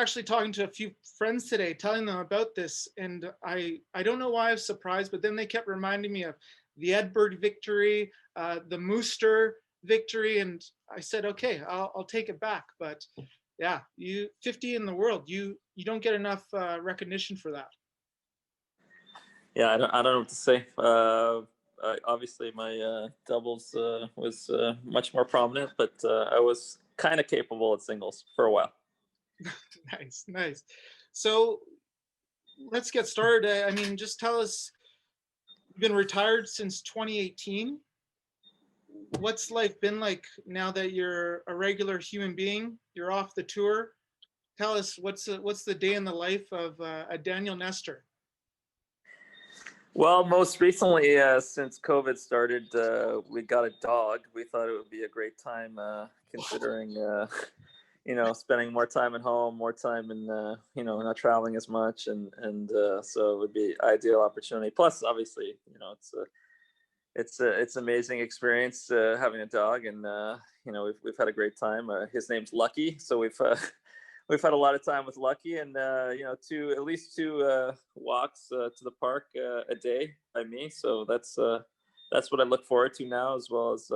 actually talking to a few friends today, telling them about this, and I don't know why I was surprised, but then they kept reminding me of the Edberg victory, the Mooster victory, and I said, okay, I'll take it back. But yeah, you 50 in the world, you don't get enough recognition for that. Yeah, I don't know what to say. Obviously, my doubles was much more prominent, but I was kind of capable at singles for a while. Nice, nice. So let's get started. I mean, just tell us, you've been retired since 2018. What's life been like now that you're a regular human being? You're off the tour. Tell us what's the day in the life of a Daniel Nestor. Well, most recently, since COVID started, we got a dog. We thought it would be a great time, considering spending more time at home, more time in not traveling as much, and so it would be ideal opportunity. Plus, obviously, it's amazing experience having a dog, and we've had a great time. His name's Lucky, so we've had a lot of time with Lucky, and at least two walks to the park a day by me. So that's what I look forward to now, as well as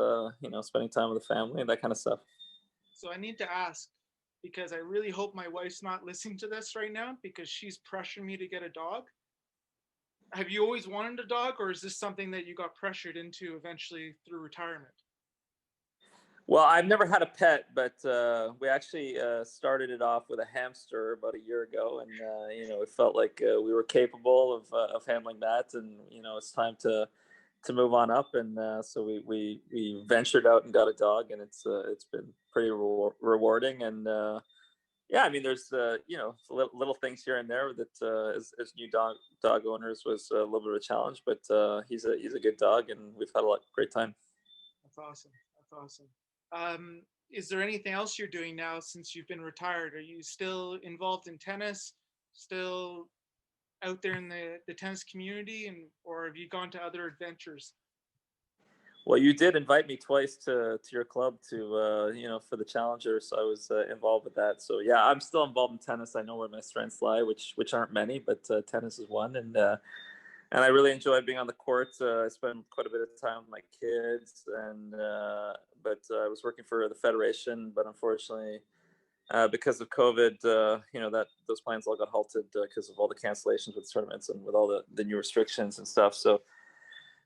spending time with the family and that kind of stuff. So I need to ask, because I really hope my wife's not listening to this right now, because she's pressuring me to get a dog. Have you always wanted a dog, or is this something that you got pressured into eventually through retirement? Well, I've never had a pet, but we actually started it off with a hamster about a year ago, and it felt like we were capable of handling that, and it's time to move on up, and so we ventured out and got a dog, and it's been pretty rewarding, and yeah, I mean, there's little things here and there that as new dog owners was a little bit of a challenge, but he's a good dog, and we've had a great time. That's awesome. That's awesome. Is there anything else you're doing now since you've been retired? Are you still involved in tennis? Still out there in the tennis community, or have you gone to other adventures? Well, you did invite me twice to your club to for the Challenger, so I was involved with that. So yeah, I'm still involved in tennis. I know where my strengths lie, which aren't many, but tennis is one, and I really enjoy being on the court. I spend quite a bit of time with my kids, and but I was working for the federation, but unfortunately, because of COVID, that those plans all got halted because of all the cancellations with tournaments and with all the new restrictions and stuff. So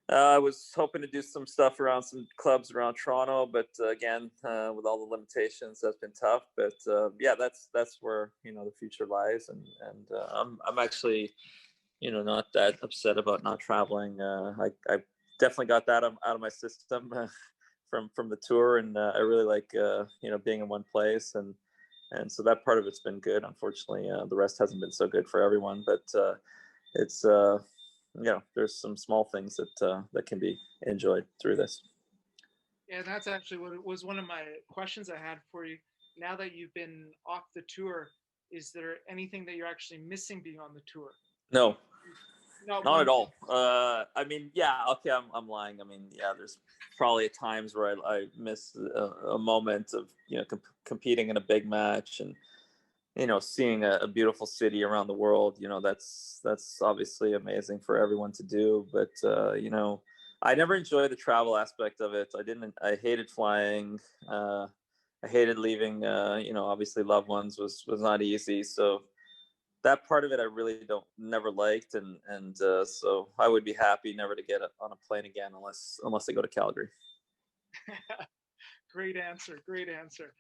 I was hoping to do some stuff around some clubs around Toronto, but again, with all the limitations, that's been tough. But yeah, that's where the future lies, and I'm actually not that upset about not traveling. I definitely got that out of my system from the tour, and I really like being in one place, and so that part of it's been good. Unfortunately, the rest hasn't been so good for everyone, but it's there's some small things that can be enjoyed through this. Yeah, that's actually what it was. One of my questions I had for you. Now that you've been off the tour, is there anything that you're actually missing being on the tour? No, Not at all. I mean, yeah, okay, I'm lying. I mean, yeah, there's probably times where I miss a moment of competing in a big match, and seeing a beautiful city around the world. That's obviously amazing for everyone to do, but I never enjoyed the travel aspect of it. I hated flying. I hated leaving. Obviously loved ones was not easy, so that part of it I really never liked, and so I would be happy never to get on a plane again unless I go to Calgary. Great answer. Great answer.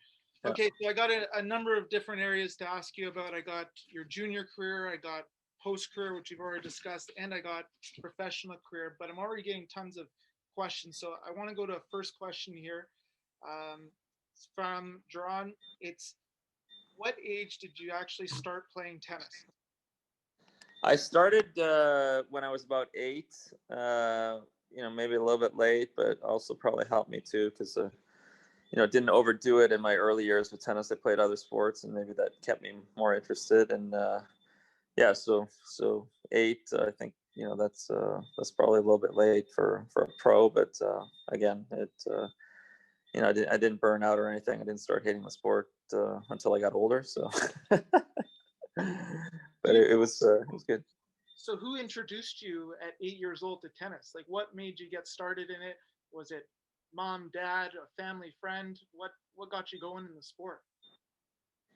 Okay, so I got a number of different areas to ask you about. I got your junior career, I got post-career, which we've already discussed, and I got professional career, but I'm already getting tons of questions. So I want to go to a first question here. It's from Jaron. It's, what age did you actually start playing tennis? I started when I was about 8, maybe a little bit late, but also probably helped me too, because didn't overdo it in my early years with tennis. I played other sports, and maybe that kept me more interested. And yeah, so 8, I think that's probably a little bit late for a pro, but again, it I didn't burn out or anything. I didn't start hating the sport until I got older. So But it was good. So who introduced you at 8 years old to tennis? Like what made you get started in it? Was it mom, dad, a family friend? What got you going in the sport?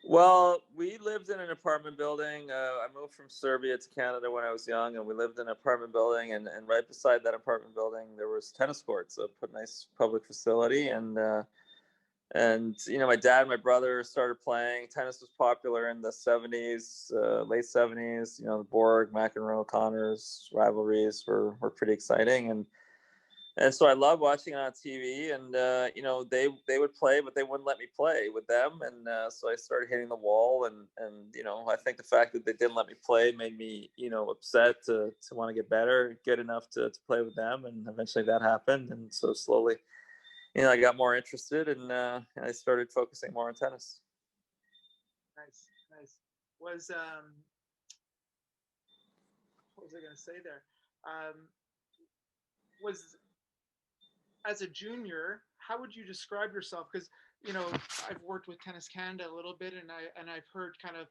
Well, we lived in an apartment building. I moved from Serbia to Canada when I was young, and we lived in an apartment building. And right beside that apartment building, there was tennis courts, a nice public facility. And my dad and my brother started playing. Tennis was popular in the 70s, late 70s. The Borg, McEnroe, Connors rivalries were pretty exciting. And so I loved watching it on TV, and they would play, but they wouldn't let me play with them, and so I started hitting the wall, and I think the fact that they didn't let me play made me upset to want to get better, good enough to play with them, and eventually that happened, and so slowly, I got more interested, and I started focusing more on tennis. Nice, nice. Was what was I going to say there? Was as a junior, how would you describe yourself? Because I've worked with Tennis Canada a little bit, and I've heard kind of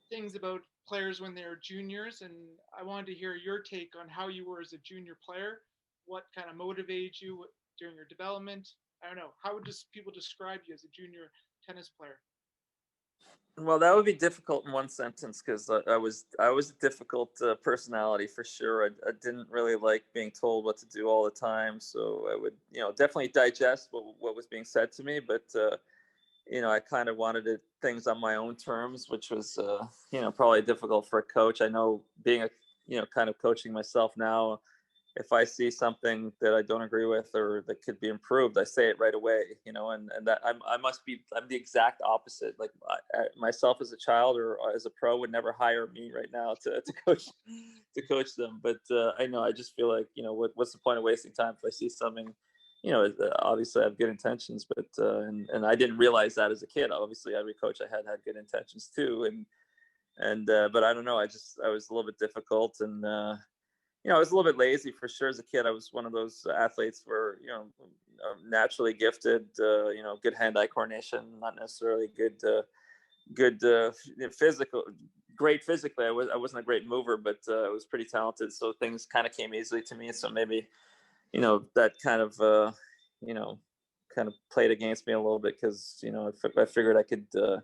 things about players when they're juniors, and I wanted to hear your take on how you were as a junior player. What kind of motivated you during your development? I don't know. How would just people describe you as a junior tennis player? Well, that would be difficult in one sentence because I was a difficult personality for sure. I didn't really like being told what to do all the time, so I would definitely digest what was being said to me, but I kind of wanted things on my own terms, which was probably difficult for a coach. I know being a kind of coaching myself now, if I see something that I don't agree with or that could be improved, I say it right away, and that I'm the exact opposite. Like myself as a child or as a pro would never hire me right now to coach them. But I know, I just feel like, what's the point of wasting time if I see something, obviously I have good intentions, but and I didn't realize that as a kid. Obviously every coach I had good intentions too. And but I don't know, I was a little bit difficult, and I was a little bit lazy for sure as a kid. I was one of those athletes where, naturally gifted, good hand-eye coordination, not necessarily good physical, great physically. I wasn't a great mover, but I was pretty talented. So things kind of came easily to me. So maybe, that kind of, kind of played against me a little bit because, I figured I could do,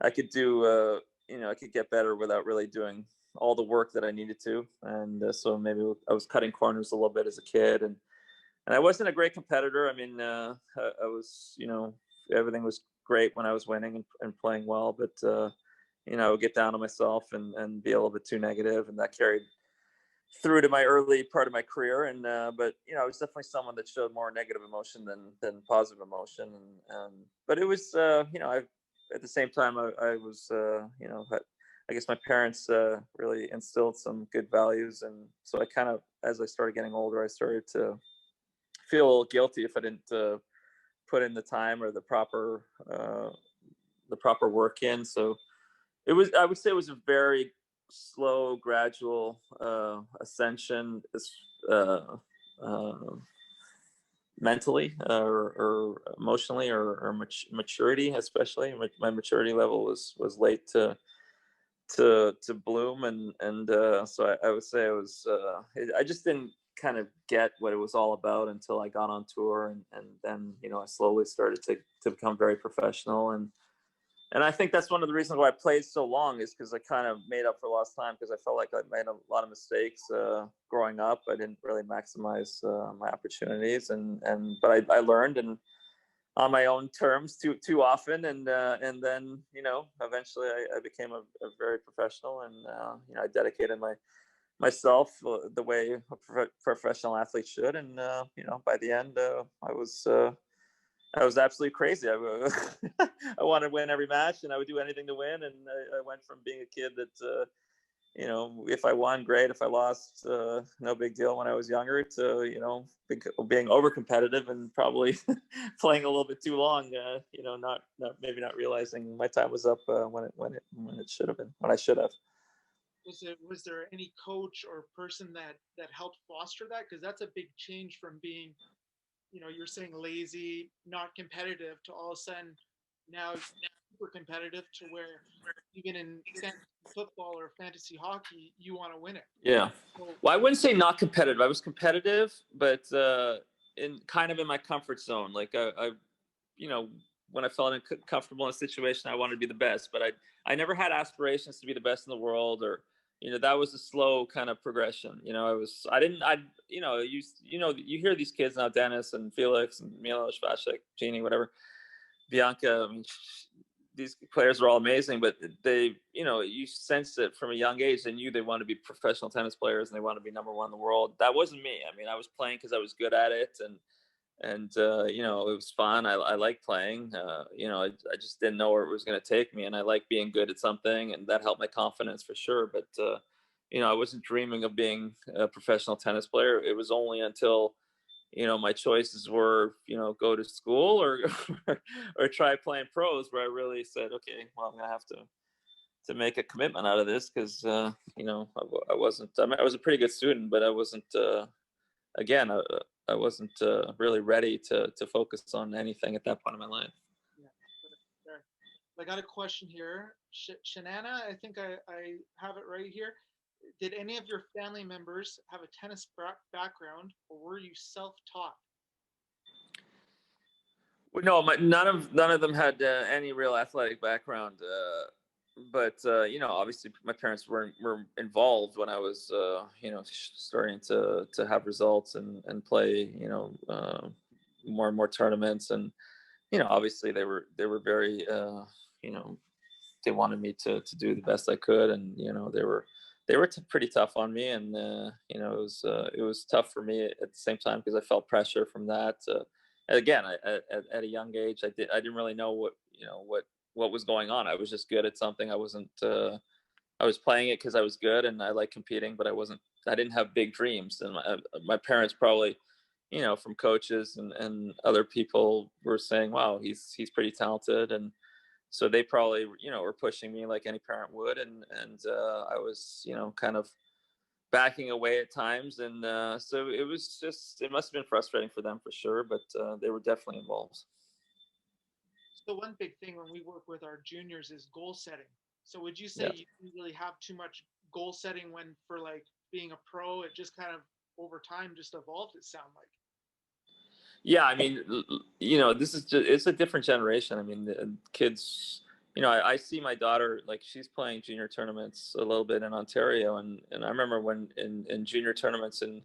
I could get better without really doing all the work that I needed to. And so maybe I was cutting corners a little bit as a kid, and I wasn't a great competitor. I mean, I was, everything was great when I was winning and playing well, but I would get down on myself and be a little bit too negative, and that carried through to my early part of my career. And but I was definitely someone that showed more negative emotion than positive emotion. And but it was I at the same time I was I guess my parents really instilled some good values, and so I kind of, as I started getting older, I started to feel a little guilty if I didn't put in the time or the proper work in. So I would say it was a very slow, gradual ascension, uh, uh, mentally or emotionally or maturity, especially. My maturity level was late to bloom, and so I would say I just didn't kind of get what it was all about until I got on tour, and then I slowly started to become very professional, and I think that's one of the reasons why I played so long, is because I kind of made up for lost time, because I felt like I made a lot of mistakes growing up. I didn't really maximize my opportunities, but I learned, and on my own terms too often, and then eventually I became a very professional, and I dedicated myself the way a professional athlete should, and by the end I was absolutely crazy. I wanted to win every match, and I would do anything to win, and I went from being a kid that if I won, great. If I lost, no big deal when I was younger, to, being over competitive and probably playing a little bit too long, maybe not realizing my time was up when it should have been, when I should have. Was there any coach or person that helped foster that? Because that's a big change from being, you're saying lazy, not competitive, to all of a sudden now super competitive to where even in fantasy football or fantasy hockey, you want to win it. Yeah. So, Well, I wouldn't say not competitive. I was competitive, but in kind of in my comfort zone. Like you know, when I felt comfortable in a situation, I wanted to be the best. But I never had aspirations to be the best in the world, or that was a slow kind of progression. You hear these kids now, Dennis and Felix and Milos, Vasek, Jeannie, whatever, Bianca. I mean, these players are all amazing, but they, you sense it from a young age. They knew they wanted to be professional tennis players and they want to be number one in the world. That wasn't me. I mean, I was playing because I was good at it, and it was fun. I liked playing. I just didn't know where it was going to take me, and I like being good at something, and that helped my confidence for sure. But I wasn't dreaming of being a professional tennis player. It was only until my choices were, go to school or or try playing pros, where I really said, okay, well, I'm gonna have to make a commitment out of this, because I wasn't. I mean, I was a pretty good student, but I wasn't. Again, I wasn't really ready to focus on anything at that point in my life. yeah, there. I got a question here. Shanana, I think I have it right here. Did any of your family members have a tennis background, or were you self-taught? Well, no, none of them had any real athletic background. But obviously my parents were involved when I was starting to have results and play more and more tournaments, and obviously they were very they wanted me to do the best I could, and they were pretty tough on me, and it was tough for me at the same time, because I felt pressure from that. Again, at a young age, I didn't really know what was going on. I was just good at something. I wasn't. I was playing it because I was good and I like competing, but I wasn't. I didn't have big dreams, and my parents probably, from coaches and other people were saying, "Wow, he's pretty talented," and so they probably were pushing me like any parent would, and I was kind of backing away at times, and so it must have been frustrating for them for sure, but they were definitely involved. So one big thing when we work with our juniors is goal setting. So would you say Yeah. you didn't really have too much goal setting when for like being a pro? It just kind of over time just evolved, it sound like. Yeah, I mean, this is just, it's a different generation. I mean, the kids, I see my daughter, like, she's playing junior tournaments a little bit in Ontario, and I remember when in junior tournaments, and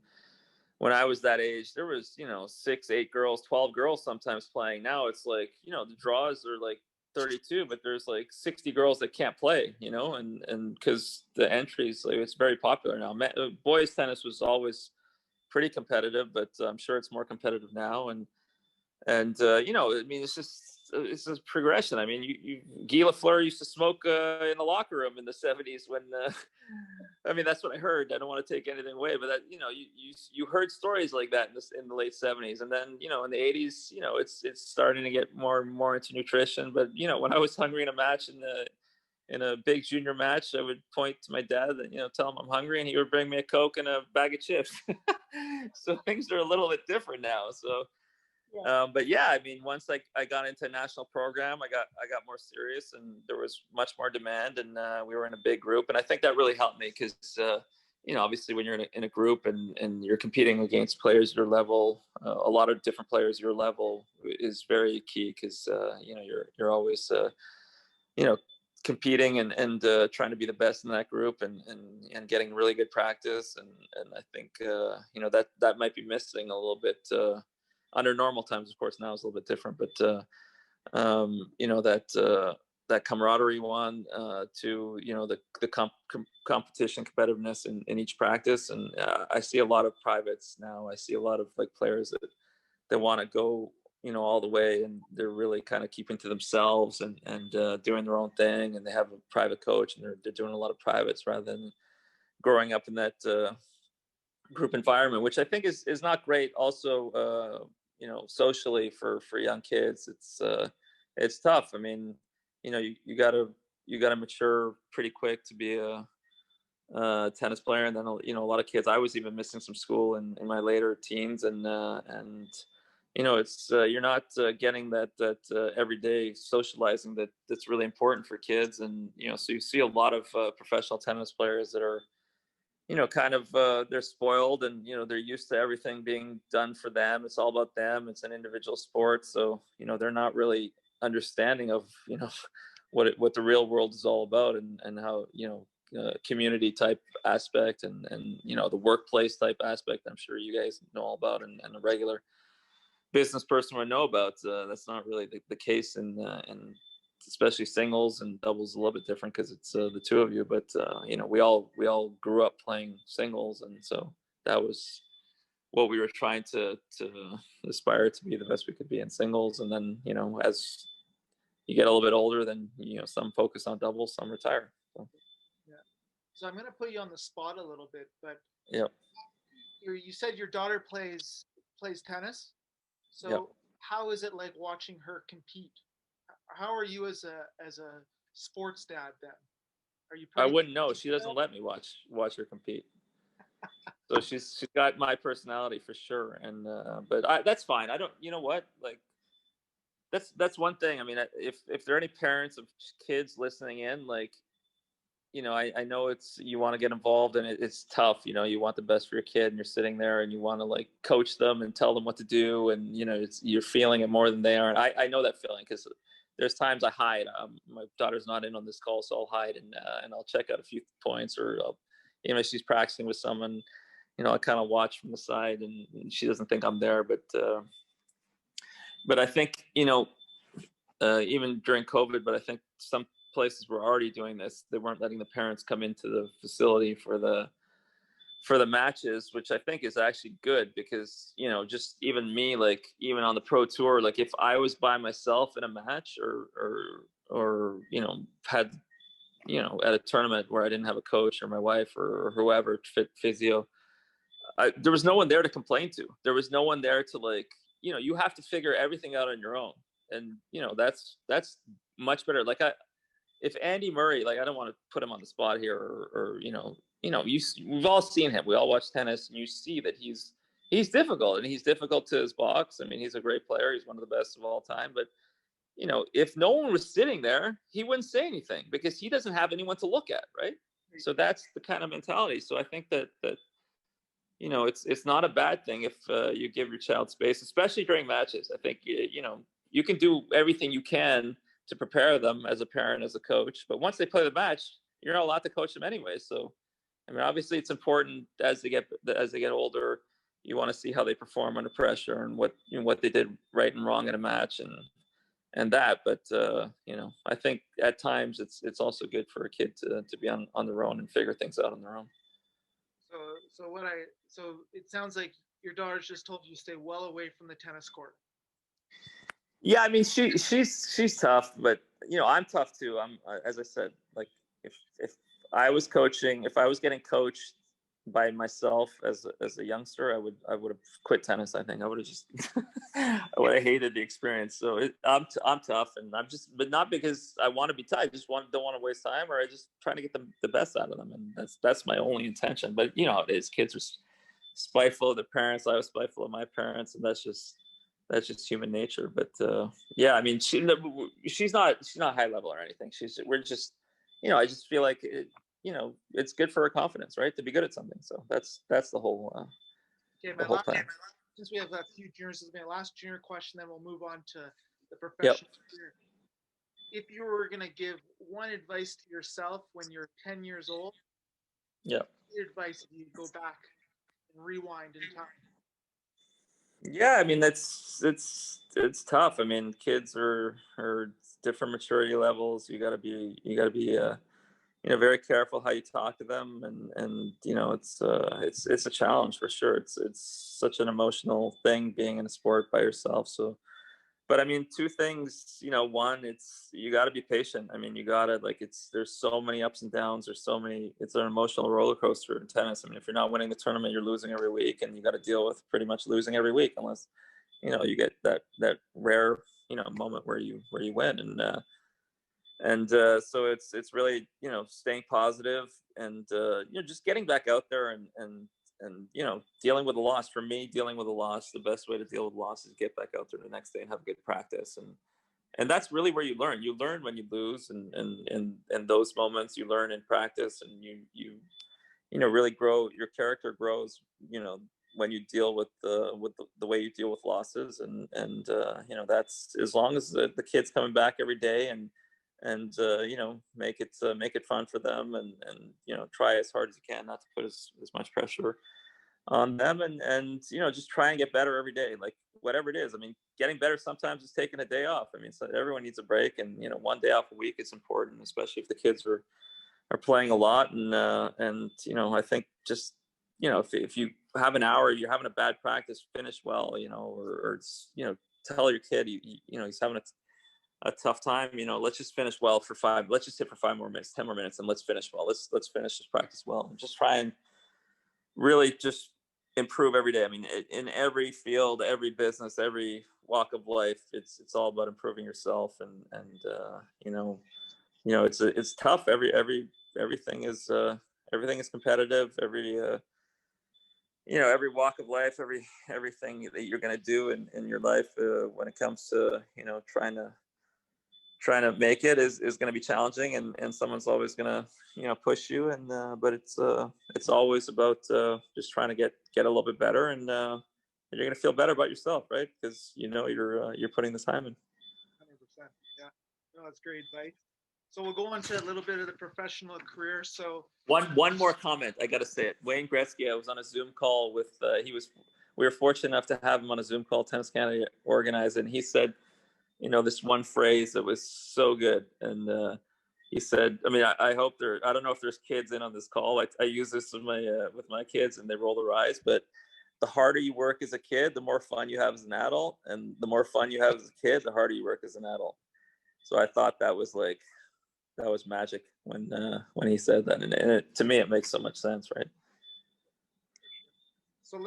when I was that age, there was 6, 8 girls, 12 girls sometimes playing. Now it's like the draws are like 32, but there's like 60 girls that can't play, and because the entries, like, it's very popular now. Boys tennis was always pretty competitive, but I'm sure it's more competitive now. And I mean, it's a progression. I mean, Guy Lafleur used to smoke in the locker room in the '70s when. I mean, that's what I heard. I don't want to take anything away, but that you heard stories like that in the late '70s, and then in the '80s, it's starting to get more and more into nutrition. But when I was hungry in a match in a big junior match, I would point to my dad and tell him I'm hungry, and he would bring me a Coke and a bag of chips. So things are a little bit different now. So, Yeah. but yeah, I mean, once I got into a national program, I got more serious, and there was much more demand, and we were in a big group, and I think that really helped me, because obviously when you're in a group and you're competing against players your level, a lot of different players your level is very key, because you're always you know competing and trying to be the best in that group, and getting really good practice, and I think that might be missing a little bit under normal times. Of course, now it's a little bit different, but that camaraderie one, to competition competitiveness in each practice. And I see a lot of privates now. I see a lot of like players that want to go all the way, and they're really kind of keeping to themselves and doing their own thing, and they have a private coach, and they're doing a lot of privates rather than growing up in that group environment, which I think is not great also socially for young kids. It's tough. I mean, you gotta mature pretty quick to be a tennis player, and then a lot of kids. I was even missing some school in my later teens, and it's you're not getting that everyday socializing that's really important for kids. And so you see a lot of professional tennis players that are kind of they're spoiled, and they're used to everything being done for them. It's all about them. It's an individual sport, so they're not really understanding of what the real world is all about, and how community type aspect, and the workplace type aspect. I'm sure you guys know all about, and a regular business person would know about. That's not really the case in especially singles. And doubles a little bit different because it's the two of you. But we all grew up playing singles, and so that was what we were trying to aspire to be the best we could be in singles. And then as you get a little bit older, then some focus on doubles, some retire. So. Yeah. So I'm going to put you on the spot a little bit, but yeah, you said your daughter plays tennis. So yep. How is it like watching her compete? How are you as a sports dad then? Are you? I wouldn't know. She doesn't let me watch her compete. So she's got my personality for sure, and but that's fine. I don't. You know what? Like that's one thing. I mean, if there are any parents of kids listening in, like I know you want to get involved, and it's tough. You want the best for your kid, and you're sitting there and you want to like coach them and tell them what to do, and you're feeling it more than they are. And I know that feeling because there's times I hide. My daughter's not in on this call, so I'll hide and I'll check out a few points, or she's practicing with someone. I kind of watch from the side, and she doesn't think I'm there. But I think even during COVID, but I think some places were already doing this. They weren't letting the parents come into the facility for the matches, which I think is actually good because just even me, like even on the pro tour, like if I was by myself in a match or had at a tournament where I didn't have a coach or my wife or whoever, physio, there was no one there to complain to. There was no one there to like you have to figure everything out on your own. And that's much better. Like if Andy Murray, like I don't want to put him on the spot here, or we've all seen him. We all watch tennis, and you see that he's difficult, and he's difficult to his box. I mean, he's a great player. He's one of the best of all time. But if no one was sitting there, he wouldn't say anything because he doesn't have anyone to look at, right? So that's the kind of mentality. So I think that it's not a bad thing if you give your child space, especially during matches. I think you can do everything you can to prepare them as a parent, as a coach, but once they play the match, you're not allowed to coach them anyway. So, I mean, obviously, it's important as they get older. You want to see how they perform under pressure and what they did right and wrong in a match and that. But I think at times it's also good for a kid to be on their own and figure things out on their own. So it sounds like your daughter's just told you to stay well away from the tennis court. Yeah, I mean she's tough, but I'm tough too. I'm as I said, like if I was coaching, if I was getting coached by myself as a youngster, I would have quit tennis. I think I would have just I would have hated the experience. So I'm tough, and but not because I want to be tough. I just don't want to waste time, or I just trying to get the best out of them, and that's my only intention. But how it is. Kids are spiteful of their parents. I was spiteful of my parents, and that's just human nature. But yeah, I mean, she's not high level or anything. We're just I just feel like it's good for her confidence, right, to be good at something. So that's the whole plan. Since we have a few juniors, this is my last junior question, then we'll move on to the professional career. If you were going to give one advice to yourself when you're 10 years old, what advice do you go back and rewind in time? Yeah, I mean it's tough. I mean, kids are different maturity levels. You got to be very careful how you talk to them, and it's a challenge for sure. It's such an emotional thing being in a sport by yourself. So, but I mean, two things. One, you got to be patient. I mean, you got to there's so many ups and downs. It's an emotional roller coaster in tennis. I mean, if you're not winning the tournament, you're losing every week, and you got to deal with pretty much losing every week unless you get that rare moment where you win. And so it's really staying positive and just getting back out there and you know, dealing with a loss, for me, dealing with a loss, the best way to deal with loss is get back out there the next day and have good practice. And that's really where you learn. You learn when you lose, and those moments you learn in practice, and you know, really grow, your character grows, you know, when you deal with the way you deal with losses. And you know, that's, as long as the kids coming back every day, and you know, make it fun for them, and you know, try as hard as you can not to put as much pressure on them, and you know, just try and get better every day, like whatever it is. I mean, getting better sometimes is taking a day off. I mean, so everyone needs a break, and you know, one day off a week is important, especially if the kids are playing a lot. And you know, I think just, you know, if you have an hour, you're having a bad practice, finish well, you know, or it's, you know, tell your kid, you know, he's having a tough time, you know, let's just finish well for five, let's just hit for 5 more minutes, 10 more minutes, and let's finish well. Let's finish this practice well, and just try and really just improve every day. I mean, in every field, every business, every walk of life, it's all about improving yourself. And you know, it's tough. Everything is competitive. You know, every walk of life, everything that you're going to do in your life, when it comes to, you know, trying to make it is going to be challenging, and someone's always going to, you know, push you. And but it's always about just trying to get a little bit better, and you're going to feel better about yourself, right? Because you know, you're putting the time in. 100%. Yeah. No, that's great advice. So we'll go into a little bit of the professional career. So One more comment, I got to say it. Wayne Gretzky, I was on a Zoom call with, we were fortunate enough to have him on a Zoom call, Tennis Canada organized, and he said, you know, this one phrase that was so good. And he said, I mean, I hope I don't know if there's kids in on this call. I use this with my kids, and they roll their eyes, but the harder you work as a kid, the more fun you have as an adult, and the more fun you have as a kid, the harder you work as an adult. So I thought that was magic when he said that, and to me, it makes so much sense, right? So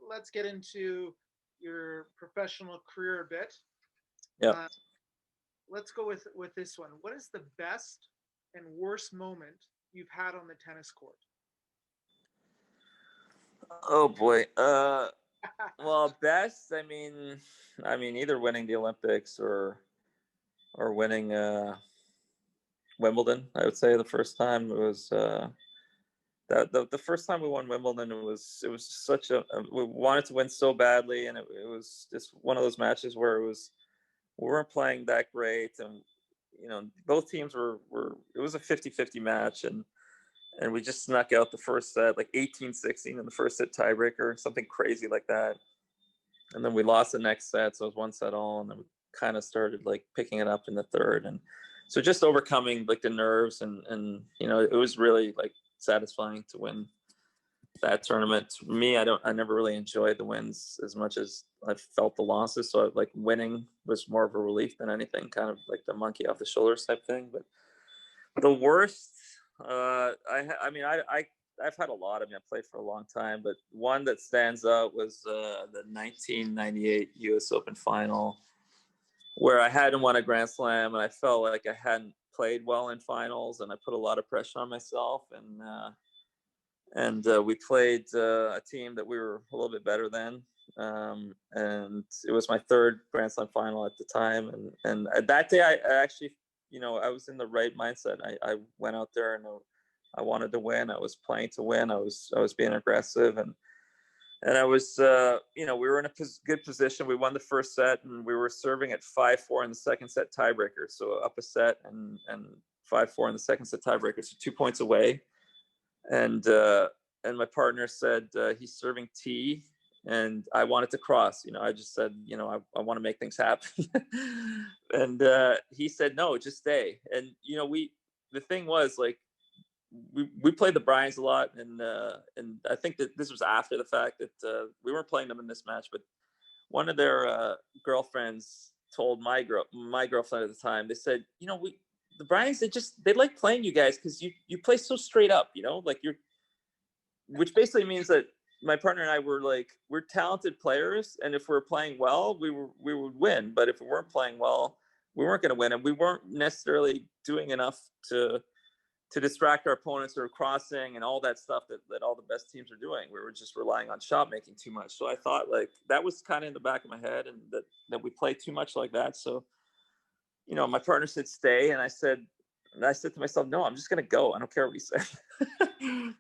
let's get into your professional career a bit. Yeah. Let's go with this one. What is the best and worst moment you've had on the tennis court? Oh boy. Well, best. I mean, either winning the Olympics or winning Wimbledon. I would say the first time it was the first time we won Wimbledon. It was such we wanted to win so badly, and it was just one of those matches where we weren't playing that great, and you know, both teams were it was a 50-50 match, and we just snuck out the first set, like 18-16 in the first set tiebreaker, something crazy like that. And then we lost the next set, so it was 1-all, and then we kind of started like picking it up in the third. And so just overcoming like the nerves, and you know, it was really like satisfying to win that tournament. For me, I never really enjoyed the wins as much as I felt the losses. So like winning was more of a relief than anything, kind of like the monkey off the shoulders type thing. But the worst, I've had a lot. I mean, I played for a long time, but one that stands out was the 1998 U.S. Open final, where I hadn't won a Grand Slam, and I felt like I hadn't played well in finals, and I put a lot of pressure on myself. And we played a team that we were a little bit better than, and it was my third Grand Slam final at the time. And that day, I actually, you know, I was in the right mindset. I went out there, and I wanted to win. I was playing to win. I was being aggressive, and I was, you know, we were in a good position. We won the first set, and we were serving at 5-4 in the second set tiebreaker. So up a set, and 5-4 in the second set tiebreaker. So 2 points away. And my partner said he's serving T, and I wanted to cross. You know, I just said, you know, I want to make things happen. And he said, no, just stay. And you know, the thing was, like, we played the Bryans a lot, and I think that this was after the fact that we weren't playing them in this match, but one of their girlfriends told my girlfriend at the time. They said, you know, the Bryans, they like playing you guys because you play so straight up, you know, like which basically means that my partner and I we're talented players, and if we're playing well, we would win. But if we weren't playing well, we weren't going to win, and we weren't necessarily doing enough to to distract our opponents who are crossing and all that stuff that all the best teams are doing. We were just relying on shot making too much. So I thought like that was kind of in the back of my head, and that we play too much like that. So, you know, my partner said stay, and I said to myself, no, I'm just gonna go. I don't care what he said.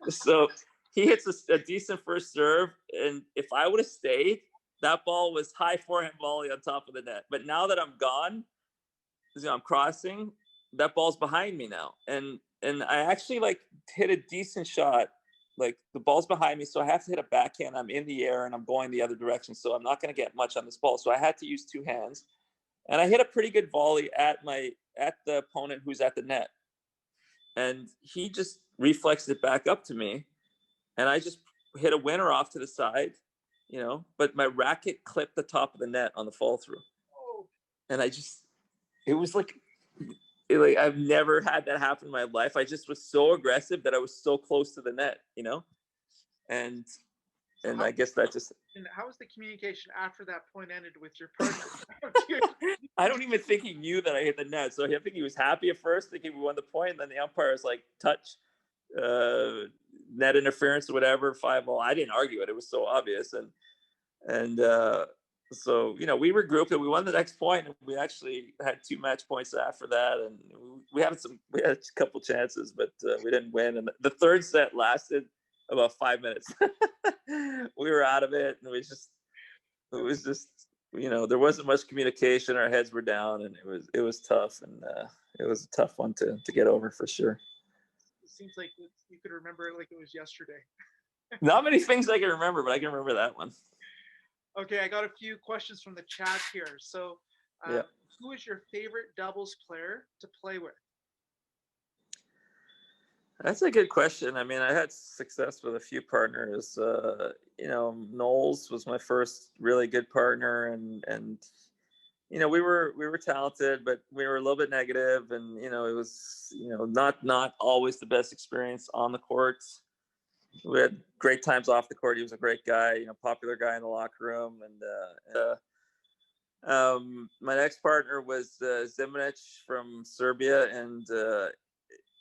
So he hits a decent first serve, and if I would have stayed, that ball was high forehand volley on top of the net. But now that I'm gone, you know, I'm crossing, that ball's behind me now, and I actually like hit a decent shot. Like the ball's behind me, so I have to hit a backhand. I'm in the air and I'm going the other direction, so I'm not going to get much on this ball. So I had to use two hands, and I hit a pretty good volley at the opponent who's at the net, and he just reflexed it back up to me, and I just hit a winner off to the side, you know. But my racket clipped the top of the net on the fall through, and it was like I've never had that happen in my life. I just was so aggressive that I was so close to the net, you know, and I guess that just. And how was the communication after that point ended with your partner? I don't even think he knew that I hit the net. So I think he was happy at first, thinking we won the point. And then the umpire was like, touch, net interference or whatever, 5-0. I didn't argue it. It was so obvious. And so, you know, we regrouped and we won the next point, and we actually had 2 match points after that. And we had a couple chances, but we didn't win. And the third set lasted about 5 minutes. We were out of it, and it was just, you know, there wasn't much communication. Our heads were down, and it was tough, and it was a tough one to get over for sure. It seems like you could remember it like it was yesterday. Not many things I can remember, but I can remember that one. Okay, I got a few questions from the chat here. So, yeah. Who is your favorite doubles player to play with? That's a good question. I mean, I had success with a few partners. You know, Knowles was my first really good partner, and you know, we were talented, but we were a little bit negative, and you know, it was, you know, not always the best experience on the court. We had great times off the court. He was a great guy, you know, popular guy in the locker room, and my next partner was Zimanic from Serbia, and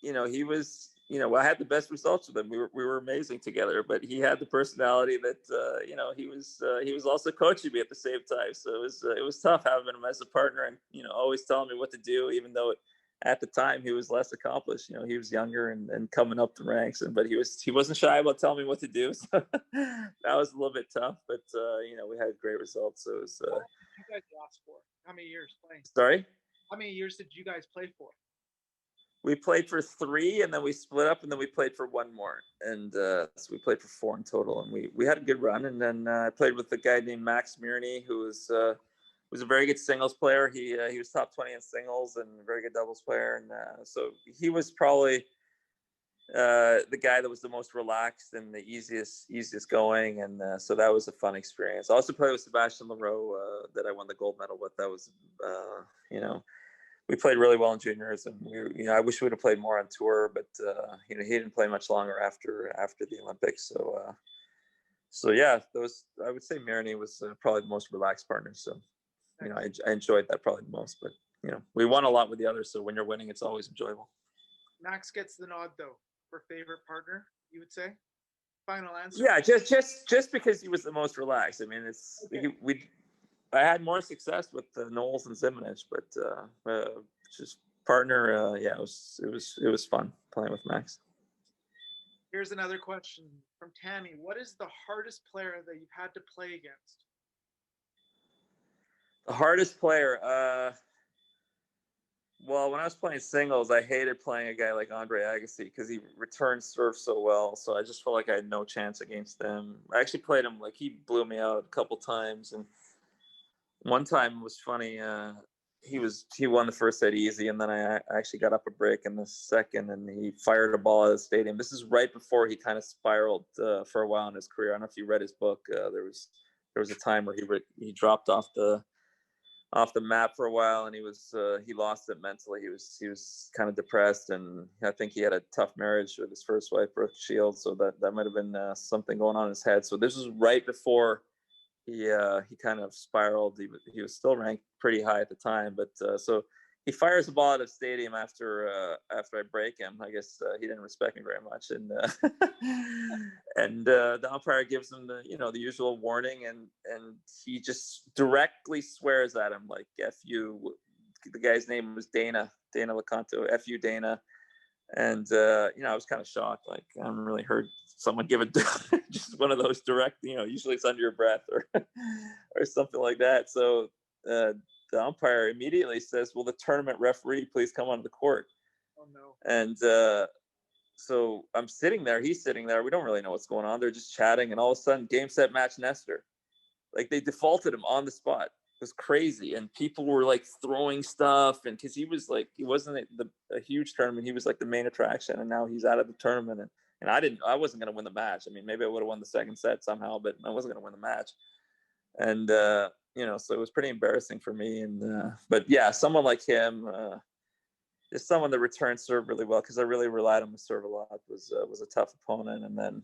you know, he was, you know, I had the best results with him. We were amazing together, but he had the personality that you know, he was also coaching me at the same time. So it was tough having him as a partner, and you know, always telling me what to do, even though at the time he was less accomplished. You know, he was younger and coming up the ranks, but he wasn't shy about telling me what to do. So that was a little bit tough, but you know, we had great results. So it was. You guys lost for how many years playing? Sorry. How many years did you guys play for? We played for 3, and then we split up, and then we played for 1 more, and so we played for 4 in total, and we had a good run. And then I played with a guy named Max Mirny, who was a very good singles player. He was top 20 in singles and a very good doubles player, and so he was probably the guy that was the most relaxed and the easiest going, and so that was a fun experience. I also played with Sebastian Leroux that I won the gold medal with. That was you know. We played really well in juniors, and you know, I wish we would have played more on tour, but you know, he didn't play much longer after the Olympics. So yeah, I would say Mirny was probably the most relaxed partner. So, you know, I enjoyed that probably the most. But you know, we won a lot with the others, so when you're winning, it's always enjoyable. Max gets the nod though for favorite partner. You would say? Final answer. Yeah, just because he was the most relaxed. I mean, it's okay. I had more success with Knowles and Zimanic, but just partner, yeah, it was fun playing with Max. Here's another question from Tammy. What is the hardest player that you've had to play against? The hardest player, well, when I was playing singles, I hated playing a guy like Andre Agassi because he returned serve so well. So I just felt like I had no chance against him. I actually played him, like, he blew me out a couple times, and one time was funny. He won the first set easy, and then I actually got up a break in the second, and he fired a ball at the stadium. This is right before he kind of spiraled for a while in his career. I don't know if you read his book. There was a time where he dropped off the map for a while, and he lost it mentally. He was kind of depressed, and I think he had a tough marriage with his first wife, Brooke Shields. So that might have been something going on in his head. So this was right before he kind of spiraled. He was still ranked pretty high at the time, but so he fires the ball out of stadium after I break him. I guess he didn't respect me very much, and the umpire gives him the the usual warning, and he just directly swears at him like "F you." The guy's name was Dana Lecanto. "F you, Dana." And I was kind of shocked. Like, I haven't really heard someone give it just one of those direct. Usually it's under your breath or or something like that. So the umpire immediately says, "Will the tournament referee please come onto the court?" Oh no. And so I'm sitting there. He's sitting there. We don't really know what's going on. They're just chatting, and all of a sudden, game, set, match, Nestor. Like, they defaulted him on the spot. It was crazy, and people were like throwing stuff, and because he wasn't a huge tournament, he was like the main attraction, and now he's out of the tournament, and I wasn't going to win the match. I mean, maybe I would have won the second set somehow, but I wasn't going to win the match. And so it was pretty embarrassing for me. And but yeah, someone like him is someone that returns serve really well, because I really relied on him to serve a lot. Was a tough opponent. And then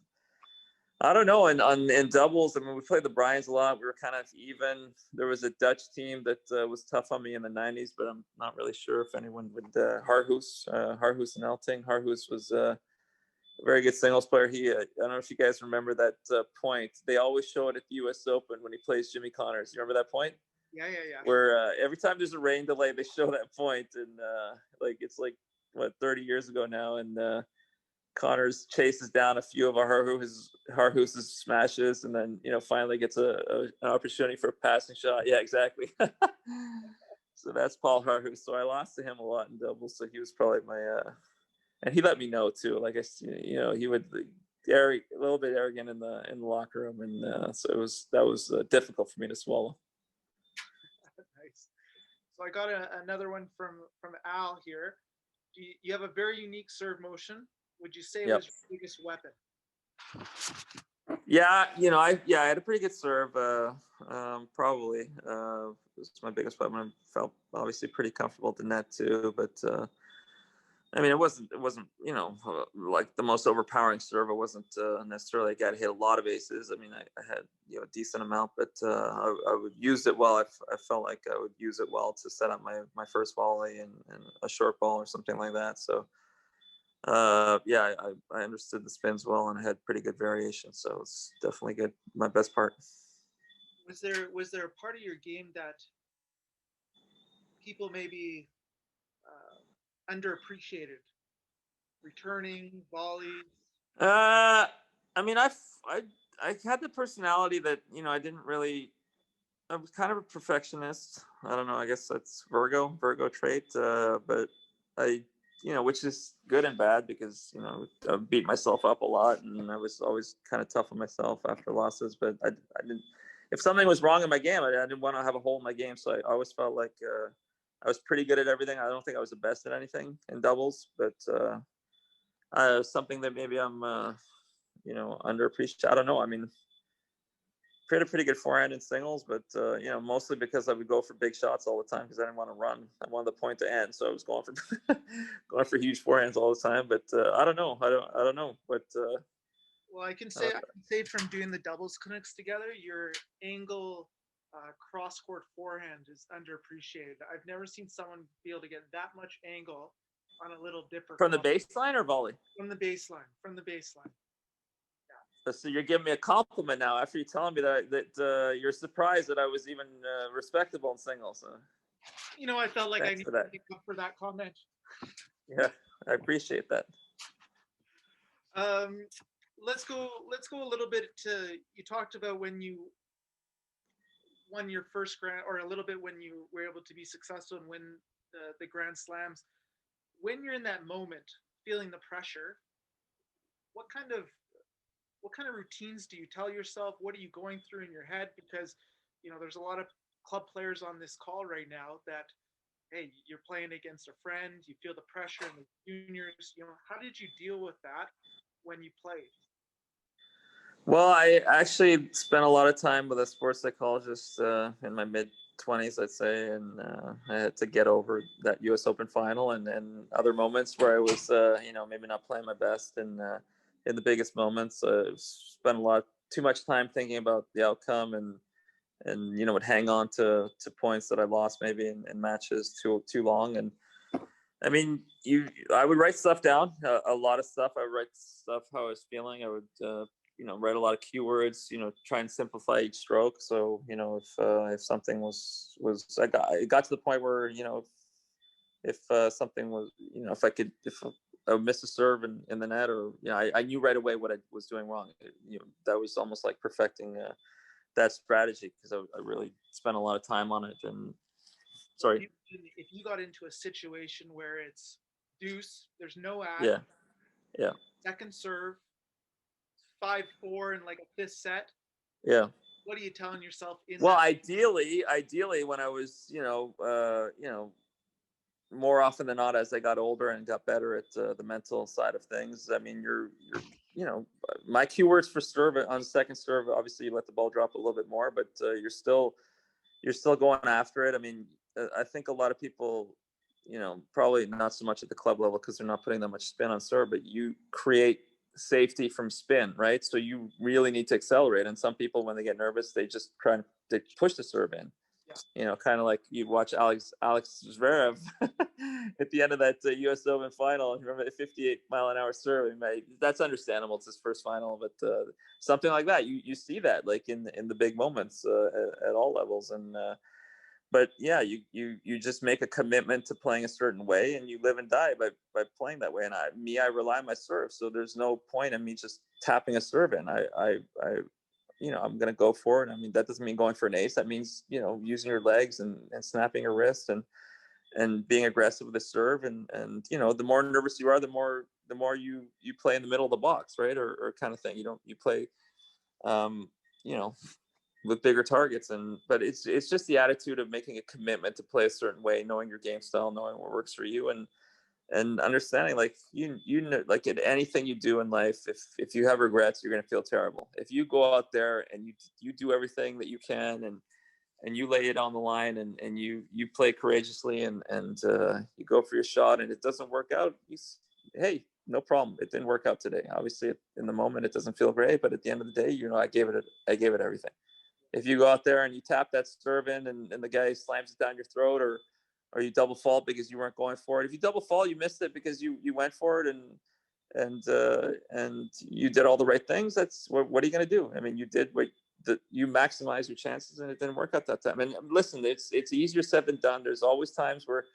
I don't know, in doubles, I mean, we played the Bryans a lot. We were kind of even. There was a Dutch team that was tough on me in the 90s, but I'm not really sure if anyone would. Harhoos and Elting. Harhoos was a very good singles player. I don't know if you guys remember that point. They always show it at the U.S. Open when he plays Jimmy Connors. You remember that point? Yeah. Where every time there's a rain delay, they show that point, and it's like what 30 years ago now, and Connors chases down a few of Harhoos' smashes, and then finally gets an opportunity for a passing shot. Yeah, exactly. So that's Paul Harhoos. So I lost to him a lot in doubles. So he was probably my and he let me know too. Like he would a little bit arrogant in the locker room, and so that was difficult for me to swallow. Nice. So I got another one from Al here. You have a very unique serve motion. Would you say it was your biggest weapon? Yeah, I had a pretty good serve. Probably it's my biggest weapon. I felt obviously pretty comfortable at the net too, but I mean, it wasn't like the most overpowering serve. It wasn't necessarily like I hit a lot of aces. I mean, I had a decent amount, but I would use it well. I felt like I would use it well to set up my first volley and a short ball or something like that. So I understood the spins well, and I had pretty good variation. So it's definitely good. My best part. Was there a part of your game that people maybe underappreciated? Returning volleys. I mean, I had the personality that I didn't really. I was kind of a perfectionist. I don't know. I guess that's Virgo trait. But I, which is good and bad, because I beat myself up a lot, and I was always kind of tough on myself after losses. But I didn't. If something was wrong in my game, I didn't want to have a hole in my game. So I always felt like I was pretty good at everything. I don't think I was the best at anything in doubles, but something that maybe I'm underappreciated. I don't know. I mean, had a pretty good forehand in singles, but mostly because I would go for big shots all the time, because I didn't want to run. I wanted the point to end, so I was going for huge forehands all the time. But I don't know. I don't know. But well, I can say from doing the doubles clinics together, your angle cross-court forehand is underappreciated. I've never seen someone be able to get that much angle on a little dipper. From the baseline or volley? From the baseline. So you're giving me a compliment now after you telling me that you're surprised that I was even respectable in singles. I felt like I needed to make up for that comment. Yeah, I appreciate that. Let's go a little bit to, you talked about when you won your first grand, or a little bit when you were able to be successful and win the Grand Slams. When you're in that moment, feeling the pressure, what kind of routines do you tell yourself? What are you going through in your head? Because there's a lot of club players on this call right now that, hey, you're playing against a friend, you feel the pressure in the juniors. How did you deal with that when you played? Well, I actually spent a lot of time with a sports psychologist in my mid-20s, I'd say, and I had to get over that U.S. Open final and other moments where I was, maybe not playing my best, and in the biggest moments, spent too much time thinking about the outcome, and would hang on to points that I lost maybe in matches too long. And I mean, I would write stuff down, a lot of stuff. I would write stuff how I was feeling. I would write a lot of keywords, try and simplify each stroke. So if something was it got to the point where if something was, if I would miss a serve in the net, or I knew right away what I was doing wrong. That was almost like perfecting that strategy, because I really spent a lot of time on it. And sorry. If you got into a situation where it's deuce, there's no ad, yeah, second serve, 5-4 in like a fifth set. Yeah. What are you telling yourself in Well, that? ideally, when I was, more often than not, as I got older and got better at the mental side of things, I mean, you're my keywords for serve on second serve, obviously you let the ball drop a little bit more, but you're still going after it. I mean, I think a lot of people, probably not so much at the club level because they're not putting that much spin on serve, but you create safety from spin, right? So you really need to accelerate. And some people, when they get nervous, they just they push the serve in. Yeah. Kind of like you watch Alex Zverev at the end of that U.S. Open final. Remember the 58-mile-an-hour serve? That's understandable. It's his first final, but something like that, you see that like in the big moments at all levels. And but yeah, you just make a commitment to playing a certain way, and you live and die by playing that way. And I rely on my serve, so there's no point in me just tapping a serve in. I'm going to go for it. I mean, that doesn't mean going for an ace. That means, using your legs and snapping your wrist and being aggressive with the serve. And the more nervous you are, the more you play in the middle of the box, right? Or kind of thing. You play, with bigger targets. But it's just the attitude of making a commitment to play a certain way, knowing your game style, knowing what works for you, and understanding, like like in anything you do in life, if you have regrets, you're going to feel terrible. If you go out there and you do everything that you can, and you lay it on the line, and you play courageously, and you go for your shot, and it doesn't work out, hey, no problem, it didn't work out today. Obviously in the moment it doesn't feel great, but at the end of the day, I gave it everything. If you go out there and you tap that serve in, and the guy slams it down your throat, or you double fault because you weren't going for it. If you double fault, you missed it because you went for it, and you did all the right things. That's what are you going to do? I mean, you did you maximize your chances, and it didn't work out that time. And listen, it's easier said than done. There's always times where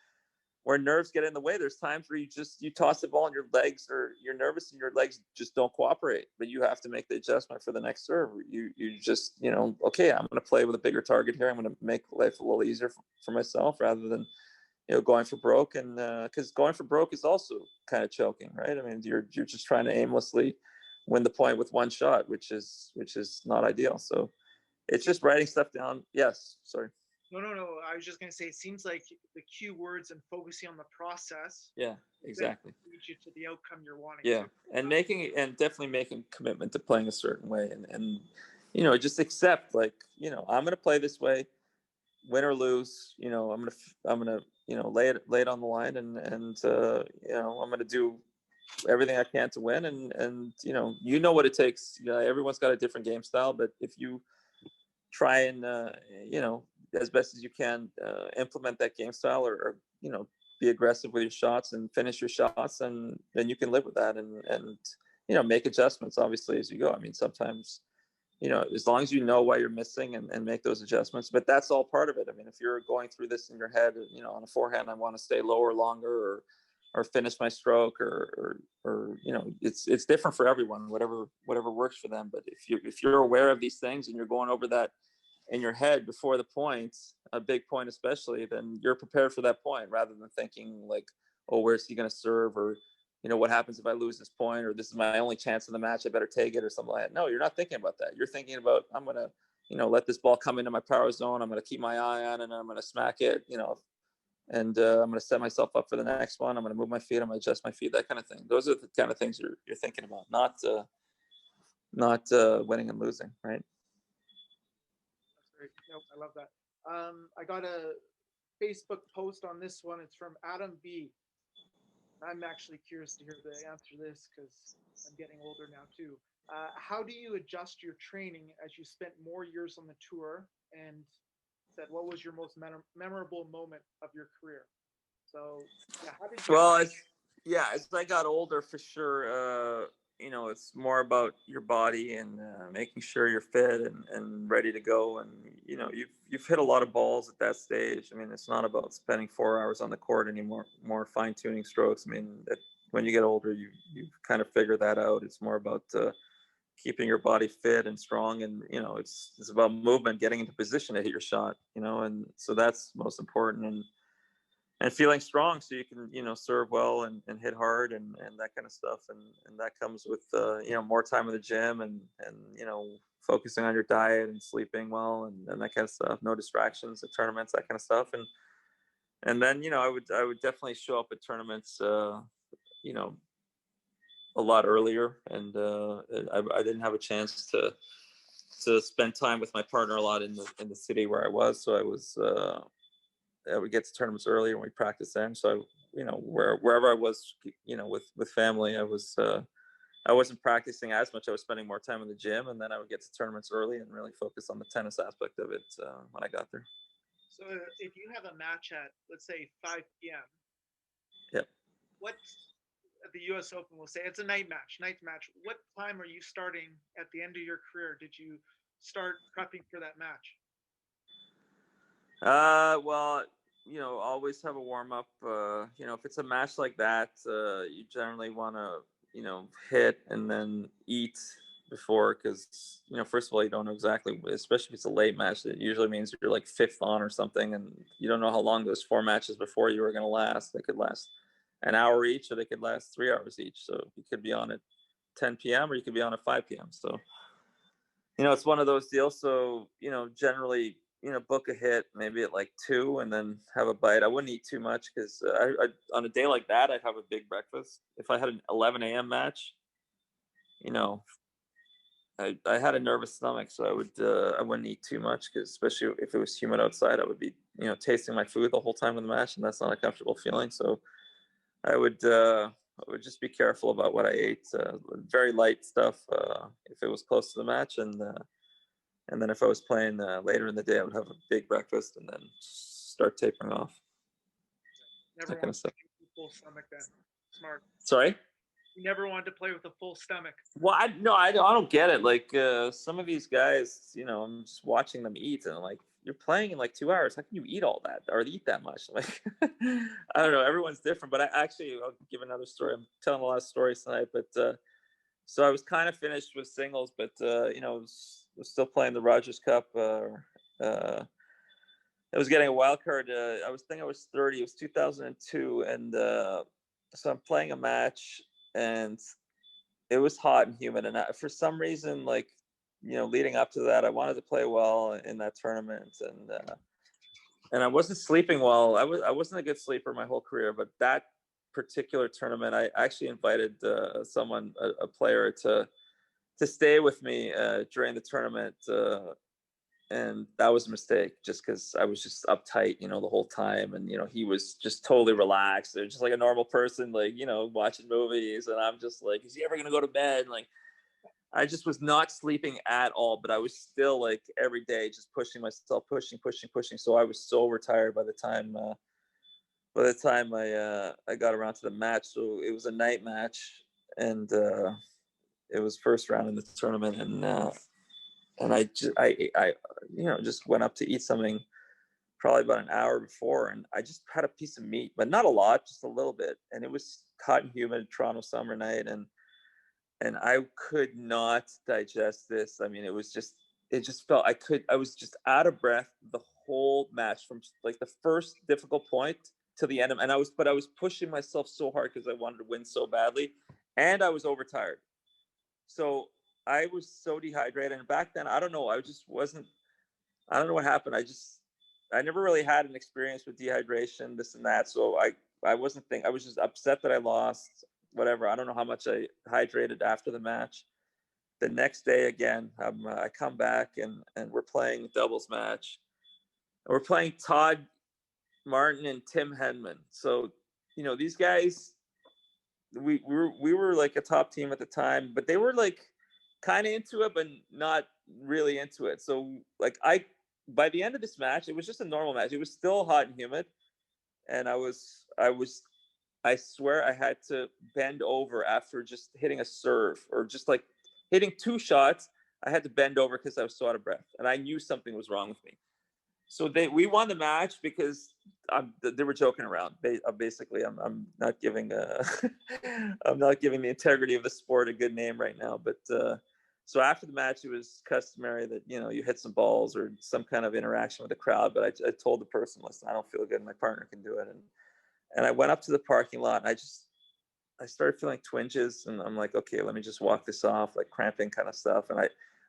nerves get in the way. There's times where you toss the ball and your legs, or you're nervous and your legs just don't cooperate, but you have to make the adjustment for the next serve. You just, okay, I'm going to play with a bigger target here. I'm going to make life a little easier for myself, rather than, going for broke. And because going for broke is also kind of choking, right? I mean, you're just trying to aimlessly win the point with one shot, which is not ideal. So it's just writing stuff down. Yes. Sorry. No. I was just going to say, it seems like the cue words and focusing on the process. Yeah, exactly. Lead you to the outcome you're wanting. Yeah, and definitely making commitment to playing a certain way, and just accept, like, I'm going to play this way, win or lose. I'm gonna lay it on the line, and I'm going to do everything I can to win, and what it takes. Everyone's got a different game style, but if you try and as best as you can implement that game style, or be aggressive with your shots and finish your shots, and then you can live with that, and make adjustments obviously as you go. I mean, sometimes as long as you know why you're missing, and make those adjustments. But that's all part of it. I mean, if you're going through this in your head, on a forehand, I want to stay lower longer, or finish my stroke, or it's different for everyone, whatever works for them. But if you're aware of these things, and you're going over that in your head before the point, a big point especially, then you're prepared for that point, rather than thinking like, oh, where's he going to serve, or what happens if I lose this point, or this is my only chance in the match, I better take it, or something like that. No, you're not thinking about that. You're thinking about, I'm going to let this ball come into my power zone, I'm going to keep my eye on it, and I'm going to smack it, and I'm going to set myself up for the next one. I'm going to move my feet, I'm going to adjust my feet, that kind of thing. Those are the kind of things you're thinking about, not winning and losing, right? That's great. Nope, I love that. I got a Facebook post on this one. It's from Adam B. I'm actually curious to hear the answer to this, because I'm getting older now too. How do you adjust your training as you spent more years on the tour? And said, what was your most memorable moment of your career? So, yeah, how did you? Well, as I got older, for sure, it's more about your body and making sure you're fit and ready to go. And you've hit a lot of balls at that stage. I mean, it's not about spending 4 hours on the court anymore. More fine tuning strokes. I mean, when you get older, you kind of figure that out. It's more about keeping your body fit and strong, and it's about movement, getting into position to hit your shot. And so that's most important. And feeling strong so you can serve well and hit hard and that kind of stuff, and that comes with more time in the gym and focusing on your diet and sleeping well and that kind of stuff, no distractions at tournaments, that kind of stuff. And then I would definitely show up at tournaments you know a lot earlier, and I didn't have a chance to spend time with my partner a lot in the city where I was, so I would get to tournaments earlier and we practice then. So wherever I was, with family, I wasn't practicing as much. I was spending more time in the gym, and then I would get to tournaments early and really focus on the tennis aspect of it when I got there. So, if you have a match at, let's say, 5 p.m., Yep. what at the U.S. Open, we'll say it's a night match. What time are you starting at the end of your career? Did you start prepping for that match? Well, always have a warm up. If it's a match like that, you generally want to, hit and then eat before, because first of all, you don't know exactly, especially if it's a late match. It usually means you're like fifth on or something, and you don't know how long those four matches before you are going to last. They could last an hour each, or they could last 3 hours each. So you could be on at 10 p.m. or you could be on at 5 p.m. So it's one of those deals. So, generally, book a hit maybe at like 2 and then have a bite. I wouldn't eat too much because on a day like that, I'd have a big breakfast. If I had an 11 a.m. match, you know, I had a nervous stomach, so I wouldn't eat too much, because especially if it was humid outside, I would be, tasting my food the whole time of the match, and that's not a comfortable feeling. So I would just be careful about what I ate. Very light stuff if it was close to the match, and then if I was playing later in the day, I would have a big breakfast and then start tapering off. Never That kind wanted of to stuff. play with a full stomach then. Smart. Sorry? You never wanted to play with a full stomach. Well, I don't get it. Like some of these guys, I'm just watching them eat, and I'm like, you're playing in like 2 hours. How can you eat all that or eat that much? Like, I don't know. Everyone's different. But I'll give another story. I'm telling a lot of stories tonight. But so I was kind of finished with singles, but was still playing the Rogers Cup. I was getting a wild card. I was 30. It was 2002, and so I'm playing a match, and it was hot and humid, and for some reason, like, leading up to that, I wanted to play well in that tournament, and I wasn't sleeping well. I wasn't a good sleeper my whole career, but that particular tournament, I actually invited a player, to stay with me during the tournament, and that was a mistake, just because I was just uptight, the whole time, and he was just totally relaxed. They're just like a normal person, like, watching movies, and I'm just like, is he ever gonna go to bed? Like, I just was not sleeping at all, but I was still, like, every day just pushing myself, pushing. So I was so overtired by the time I got around to the match. So it was a night match, and it was first round in the tournament, and I just went up to eat something probably about an hour before, and I just had a piece of meat, but not a lot, just a little bit, and it was hot and humid Toronto summer night, and I could not digest this. I mean, it just felt, I was just out of breath the whole match, from like the first difficult point to the end and I was pushing myself so hard because I wanted to win so badly, and I was overtired. So I was so dehydrated, and back then, I don't know, I don't know what happened. I never really had an experience with dehydration, this and that. So I wasn't thinking. I was just upset that I lost. Whatever. I don't know how much I hydrated after the match. The next day again, I come back, and we're playing a doubles match. We're playing Todd Martin and Tim Henman. So these guys, we were like a top team at the time, but they were like kind of into it, but not really into it. So like by the end of this match, it was just a normal match. It was still hot and humid, and I swear I had to bend over after just hitting a serve or just like hitting 2 shots. I had to bend over because I was so out of breath, and I knew something was wrong with me. So we won the match because they were joking around. Basically, I'm not giving I'm not giving the integrity of the sport a good name right now. But so after the match, it was customary that you hit some balls or some kind of interaction with the crowd. But I told the person, listen, I don't feel good. My partner can do it. And I went up to the parking lot. And I started feeling twinges, and I'm like, okay, let me just walk this off, like cramping kind of stuff. And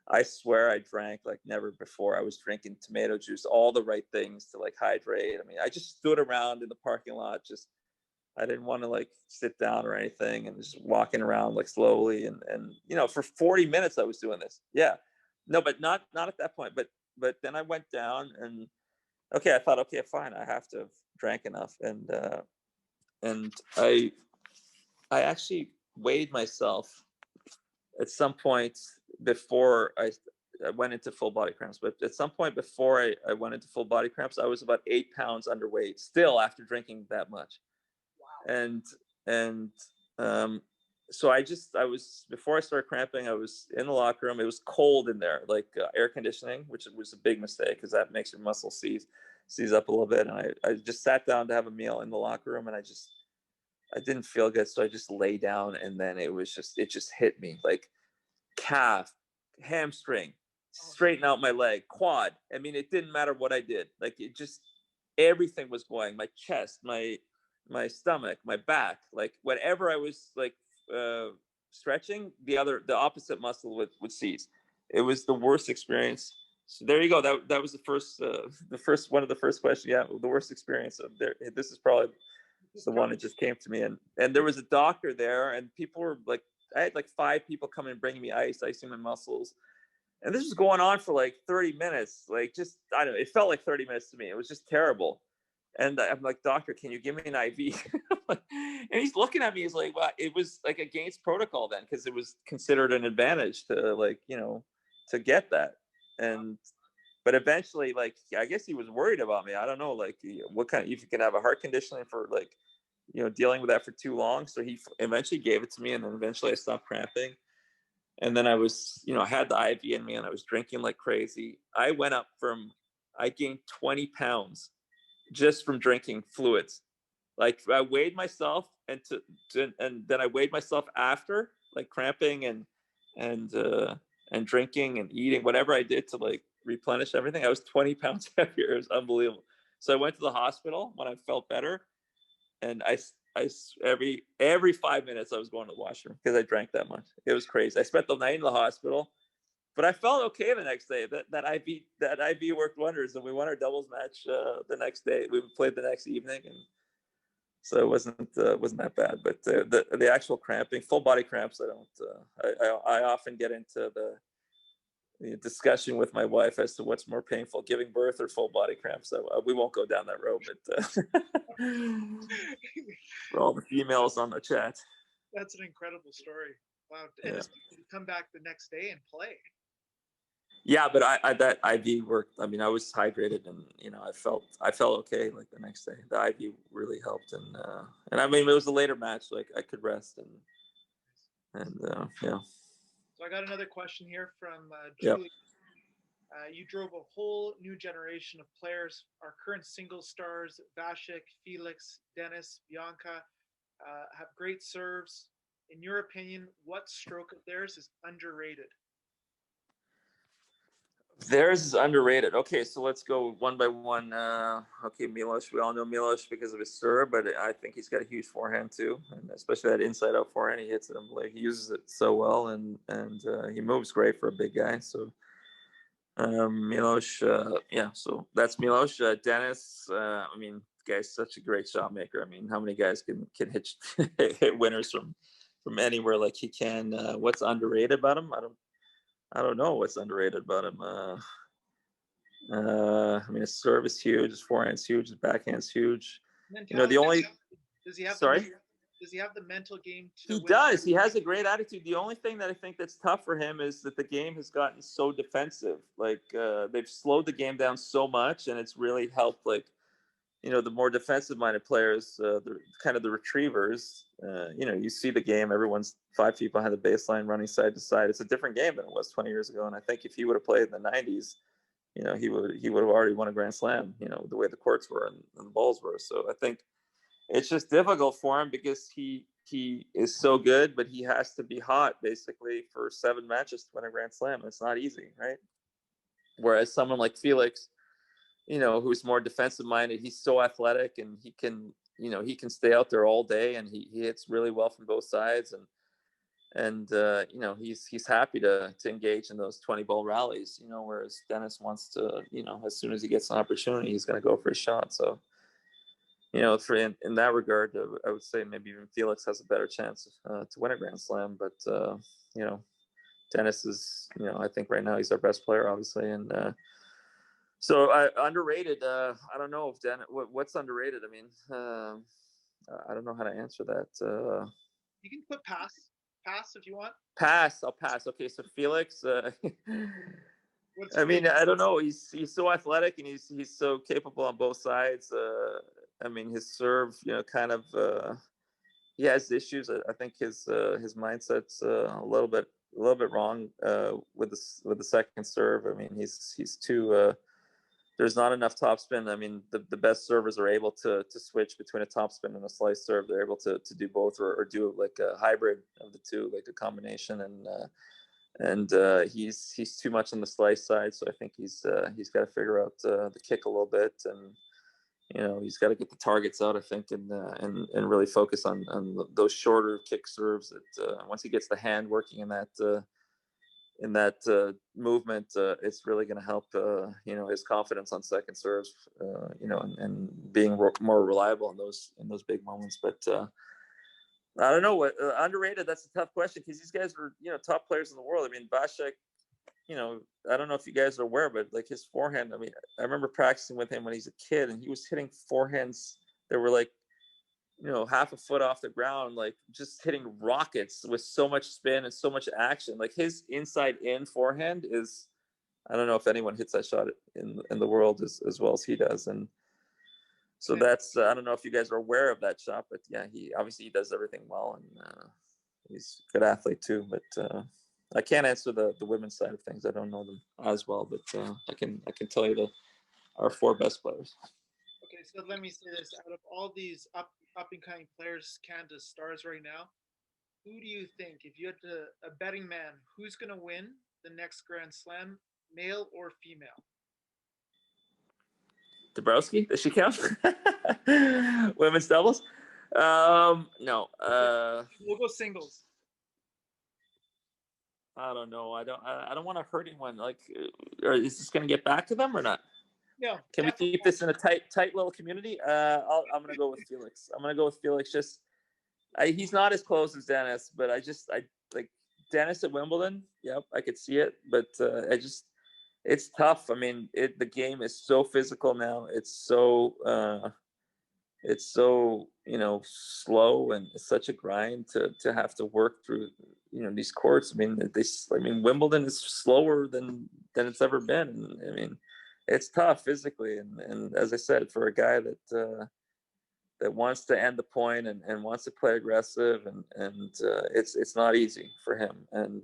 I swear I drank like never before. I was drinking tomato juice, all the right things to like hydrate. I mean, I just stood around in the parking lot. I didn't want to like sit down or anything, and just walking around like slowly. And for 40 minutes I was doing this. Yeah, no, but not at that point. But then I went down, and okay, I thought, okay, fine, I have to have drank enough. And I actually weighed myself at some point before I went into full body cramps. But at some point before I went into full body cramps, I was about 8 pounds underweight still after drinking that much. Wow. And so I was, before I started cramping, I was in the locker room. It was cold in there, like air conditioning, which was a big mistake because that makes your muscles seize up a little bit. And I just sat down to have a meal in the locker room, and I didn't feel good. So I just lay down, and then it just hit me like calf, hamstring, straighten out my leg, quad. I mean, it didn't matter what I did. Like everything was going, my chest, my stomach, my back, like whatever I was like stretching, the opposite muscle would seize. It was the worst experience. So there you go. That was the first one of the first questions. Yeah, the worst experience of there. This is probably the one that just came to me. And there was a doctor there, and people were like, I had like 5 people come in bringing me icing my muscles. And this was going on for like 30 minutes. Like I don't know, it felt like 30 minutes to me. It was just terrible. And I'm like, doctor, can you give me an IV? And he's looking at me. He's like, well, it was like against protocol then, because it was considered an advantage to like, to get that. But eventually, like, I guess he was worried about me. I don't know, like what kind of, if you can have a heart condition for like, dealing with that for too long. So he eventually gave it to me, and then eventually I stopped cramping. And then I was, I had the IV in me, and I was drinking like crazy. I gained 20 pounds just from drinking fluids. Like I weighed myself, and then I weighed myself after, like cramping and drinking and eating, whatever I did to like replenish everything. I was 20 pounds heavier. It was unbelievable. So I went to the hospital when I felt better, and I every 5 minutes I was going to the washroom because I drank that much. It was crazy. I spent the night in the hospital, but I felt okay the next day. That IV worked wonders, and we won our doubles match the next day. We played the next evening, and so it wasn't that bad. But the actual cramping, full body cramps, I don't. I often get into the discussion with my wife as to what's more painful, giving birth or full body cramps. So we won't go down that road. But for all the females on the chat, that's an incredible story. Wow, and yeah. You come back the next day and play. Yeah, but I that IV worked. I mean, I was hydrated, and I felt okay. Like the next day, the IV really helped, and I mean, it was a later match, so I could rest and yeah. So I got another question here from Yep. Julie. You drove a whole new generation of players. Our current singles stars, Vasek, Felix, Dennis, Bianca, have great serves. In your opinion, what stroke of theirs is underrated? Theirs is underrated. Okay, so let's go one by one. Okay, Milos. We all know Milos because of his serve, but I think he's got a huge forehand too, and especially that inside-out forehand. He hits it. Like he uses it so well, and he moves great for a big guy. So Milos, yeah. So that's Milos. Dennis. I mean, the guy's such a great shot maker. I mean, how many guys can hit hit winners from anywhere like he can? What's underrated about him? I don't know what's underrated about him. I mean, his serve is huge, his forehand's huge, his backhand's huge. And The only. does he have Sorry. Does he have the mental game to He win? does. He has a great attitude. The only thing that I think that's tough for him is that the game has gotten so defensive. Like they've slowed the game down so much, and it's really helped. Like, you know, the more defensive-minded players, the kind of the retrievers. You know, you see the game. Everyone's 5 feet behind the baseline, running side to side. It's a different game than it was 20 years ago. And I think if he would have played in the '90s, you know, he would have already won a Grand Slam. You know, the way the courts were and the balls were. So I think it's just difficult for him because he is so good, but he has to be hot basically for 7 matches to win a Grand Slam. It's not easy, right? Whereas someone like Felix, you know, who's more defensive minded, he's so athletic and he can, you know, he can stay out there all day and he hits really well from both sides and you know, he's happy to engage in those 20 ball rallies, you know, whereas Dennis wants to, you know, as soon as he gets an opportunity, he's going to go for a shot. So, you know, for in that regard, I would say maybe even Felix has a better chance to win a Grand Slam. But you know, Dennis is, you know, I think right now he's our best player, obviously, and so underrated. I don't know if what's underrated. I mean, I don't know how to answer that. You can put pass if you want. Pass. I'll pass. Okay, so Felix. What's I mean, Felix? I don't know. He's so athletic and he's so capable on both sides. I mean, his serve, you know, kind of he has issues. I think his mindset's a little bit wrong with the second serve. I mean, he's too. There's not enough topspin. I mean, the best servers are able to switch between a topspin and a slice serve. They're able to do both or do like a hybrid of the two, like a combination. And he's too much on the slice side. So I think he's got to figure out the kick a little bit, and you know, he's got to get the targets out, I think, and really focus on those shorter kick serves. That once he gets the hand working in that movement, it's really going to help, you know, his confidence on second serves, you know, and being more reliable in those big moments. But I don't know what underrated. That's a tough question because these guys are, you know, top players in the world. I mean, Vasek, you know, I don't know if you guys are aware, but like his forehand. I mean, I remember practicing with him when he's a kid, and he was hitting forehands that were like, you know, half a foot off the ground, like just hitting rockets with so much spin and so much action. Like his inside in forehand is, I don't know if anyone hits that shot in the world as well as he does. And so that's, I don't know if you guys are aware of that shot, but yeah, he obviously does everything well, and he's a good athlete too. But I can't answer the women's side of things. I don't know them as well, but I can tell you our 4 best players. Okay, so let me say this: out of all these up and coming players, Canada's stars right now, who do you think, if you had a betting man, who's going to win the next Grand Slam, male or female? Dabrowski, does she count? Women's doubles? No. We'll go singles. I don't know. I don't want to hurt anyone. Like, is this going to get back to them or not? No. Can we keep this in a tight little community? I'm going to go with Felix. I'm going to go with Felix. Just, he's not as close as Dennis, but I like Dennis at Wimbledon. Yep, I could see it, but it's tough. I mean, the game is so physical now. It's so you know, slow, and it's such a grind to have to work through, you know, these courts. I mean, Wimbledon is slower than it's ever been. I mean, it's tough physically, and as I said, for a guy that wants to end the point and wants to play aggressive, and it's not easy for him. And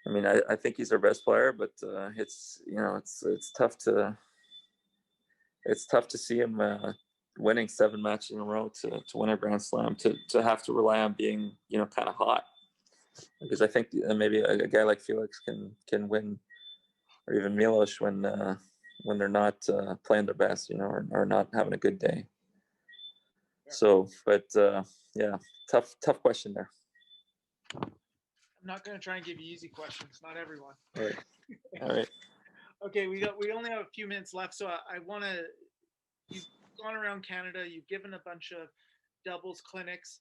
I mean, I think he's our best player, but it's, you know, it's tough to see him winning 7 matches in a row to win a Grand Slam, to have to rely on being, you know, kind of hot. Because I think maybe a guy like Felix can win, or even Milos, when they're not playing their best, you know, or not having a good day. So, but yeah, tough question there. I'm not going to try and give you easy questions. Not everyone. All right. Okay, we only have a few minutes left, so I want to. You've gone around Canada. You've given a bunch of doubles clinics,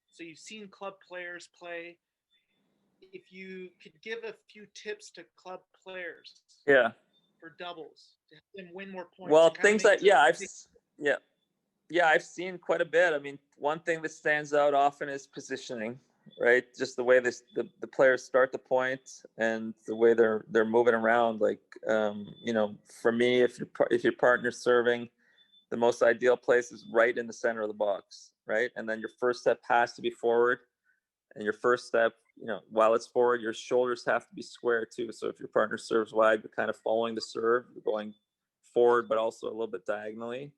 so you've seen club players play. If you could give a few tips to club players, Yeah, for doubles to help them win more points. Well, things like I've seen quite a bit. I mean, one thing that stands out often is positioning, right? Just the way the players start the point and the way they're moving around. Like, you know, for me, if your partner's serving, the most ideal place is right in the center of the box, right? And then your first step has to be forward, and your first step, you know, while it's forward, your shoulders have to be square too. So if your partner serves wide, you're kind of following the serve, you're going forward, but also a little bit diagonally.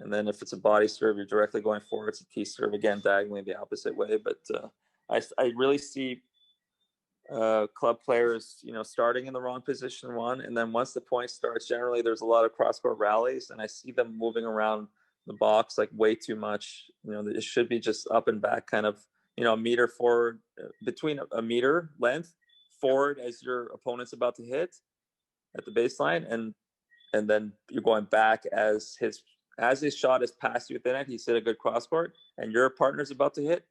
And then if it's a body serve, you're directly going forward. It's a key serve, again, diagonally the opposite way. But I really see club players, you know, starting in the wrong position one. And then once the point starts, generally there's a lot of cross-court rallies, and I see them moving around the box like way too much. You know, it should be just up and back, kind of, you know, a meter forward, between a meter length forward as your opponent's about to hit at the baseline, and then you're going back as his shot is past you at the net. He's hit a good cross court, and your partner's about to hit.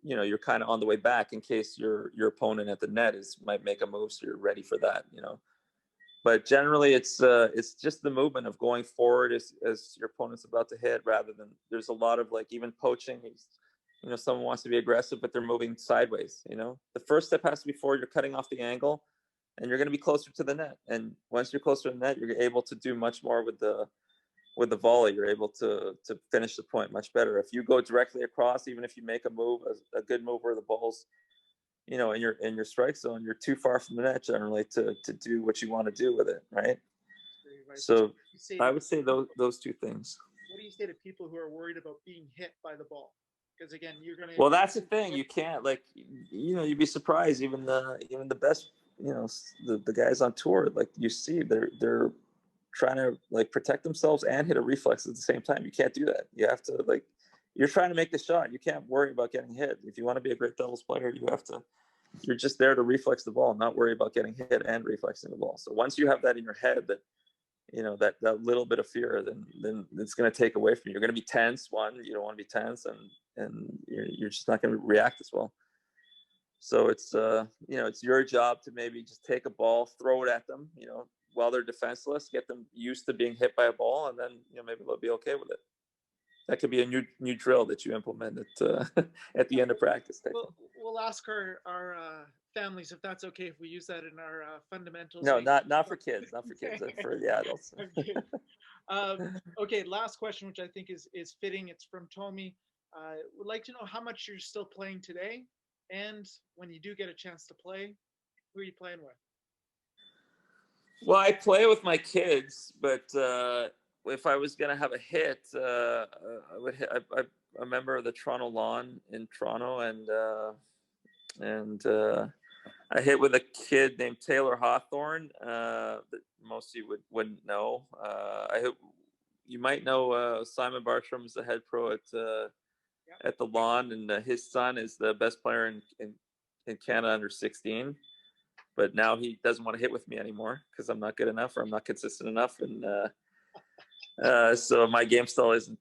You know, you're kind of on the way back in case your opponent at the net might make a move, so you're ready for that. You know, but generally it's just the movement of going forward as your opponent's about to hit, rather than, there's a lot of like even poaching. You know, someone wants to be aggressive, but they're moving sideways. You know, the first step has to be forward. You're cutting off the angle, and you're going to be closer to the net. And once you're closer to the net, you're able to do much more with the volley. You're able to finish the point much better. If you go directly across, even if you make a move, a good move where the ball's, you know, in your strike zone, you're too far from the net generally to do what you want to do with it, right? So I would say those two things. What do you say to people who are worried about being hit by the ball? Because again, you're gonna. Well, that's the thing. You can't, like, you know, you'd be surprised. Even the best, you know, the guys on tour, like, you see, they're trying to like protect themselves and hit a reflex at the same time. You can't do that. You have to, like, you're trying to make the shot. You can't worry about getting hit. If you want to be a great doubles player, you're just there to reflex the ball, not worry about getting hit and reflexing the ball. So once you have that in your head, that, you know, that little bit of fear, then it's going to take away from you. You're going to be tense. You don't want to be tense, and you're just not going to react as well. So it's you know, it's your job to maybe just take a ball, throw it at them, you know, while they're defenseless, get them used to being hit by a ball, and then, you know, maybe they'll be okay with it. That could be a new drill that you implement at the end of practice. We'll ask our families if that's okay if we use that in our fundamentals. No, not for kids, not for kids, for the adults. Okay, last question, which I think is fitting. It's from Tommy. Would like to know how much you're still playing today, and when you do get a chance to play, who are you playing with? Well, I play with my kids, but if I was gonna have a hit, I would hit. I'm a member of the Toronto Lawn in Toronto, and I hit with a kid named Taylor Hawthorne that most of you wouldn't know. You might know Simon Bartram's the head pro at the Lawn, and his son is the best player in Canada under 16. But now he doesn't want to hit with me anymore because I'm not good enough, or I'm not consistent enough, and so my game style isn't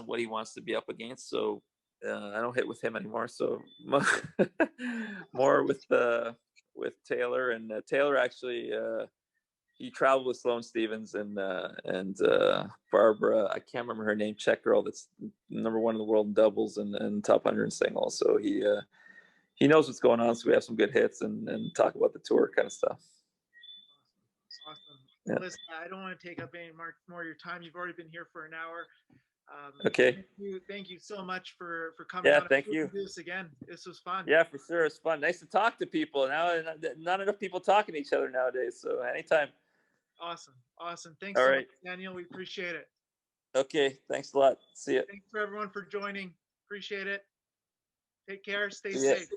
what he wants to be up against. So I don't hit with him anymore. So more with Taylor, and Taylor actually he traveled with Sloane Stevens and Barbara. I can't remember her name. Czech girl that's #1 in the world in doubles and top 100 in singles. So he knows what's going on, so we have some good hits and talk about the tour kind of stuff. Awesome. Yeah. Listen, I don't want to take up any more of your time. You've already been here for an hour. Okay. Thank you so much for coming. Yeah, on. thank you. Do this again. This was fun. Yeah, for sure. It's fun. Nice to talk to people. Now, not enough people talking to each other nowadays. So anytime. Awesome. Thanks All so right, much, Daniel. We appreciate it. Okay. Thanks a lot. See you. Thanks for everyone for joining. Appreciate it. Take care. Stay Yeah. safe.